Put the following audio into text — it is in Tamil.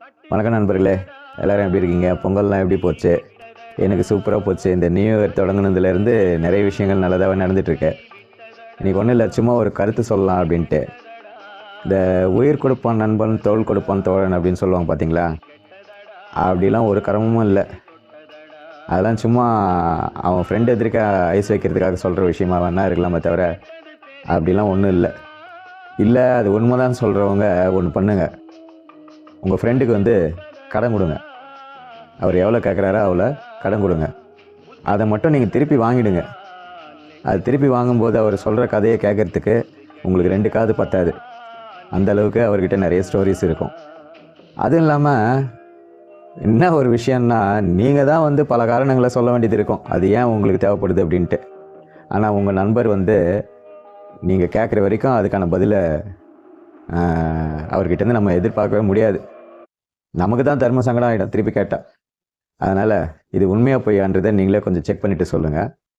வணக்கம் நண்பர்களே, எல்லோரும் எப்படி இருக்கீங்க? பொங்கல்லாம் எப்படி போச்சு? எனக்கு சூப்பராக போச்சு. இந்த நியூ இயர் தொடங்குனதுலேருந்து நிறைய விஷயங்கள் நல்லதாகவே நடந்துகிட்ருக்கு. இன்றைக்கி ஒன்றும் இல்லை, சும்மா ஒரு கருத்து சொல்லலாம் அப்படின்ட்டு. இந்த உயிர் கொடுப்பான் நண்பன், தோள் கொடுப்பான் தோழன் அப்படின்னு சொல்லுவாங்க பார்த்தீங்களா? அப்படிலாம் ஒரு கர்மமும் இல்லை. அதெல்லாம் சும்மா அவன் ஃப்ரெண்டு எதிர்க்க ஐஸ் வைக்கிறதுக்காக சொல்கிற விஷயமா வேணா இருக்கலாமே தவிர, அப்படிலாம் ஒன்றும் இல்லை. இல்லை, அது உண்மைதான் சொல்கிறவங்க ஒன்று பண்ணுங்கள். உங்கள் ஃப்ரெண்டுக்கு கடன் கொடுங்க. அவர் எவ்வளோ கேட்குறாரோ அவ்வளோ கடன் கொடுங்க. அதை மட்டும் நீங்கள் திருப்பி வாங்கிடுங்க. அது திருப்பி வாங்கும்போது அவர் சொல்கிற கதையை கேட்குறதுக்கு உங்களுக்கு 2 காது பத்தாது. அந்தளவுக்கு அவர்கிட்ட நிறைய ஸ்டோரிஸ் இருக்கும். அதுவும் இல்லாமல் என்ன ஒரு விஷயம்னா, நீங்கள் தான் பல காரணங்களை சொல்ல வேண்டியது இருக்கும், அது ஏன் உங்களுக்கு தேவைப்படுது அப்படின்ட்டு. ஆனால் உங்கள் நண்பர் நீங்கள் கேட்குற வரைக்கும் அதுக்கான பதிலை அவர்கிட்டேருந்து நம்ம எதிர்பார்க்கவே முடியாது. நமக்கு தான் தர்ம சங்கடம் ஆகிடும் திருப்பி கேட்டால். அதனால் இது உண்மையாக பொய்யான்றதை நீங்களே கொஞ்சம் செக் பண்ணிவிட்டு சொல்லுங்கள்.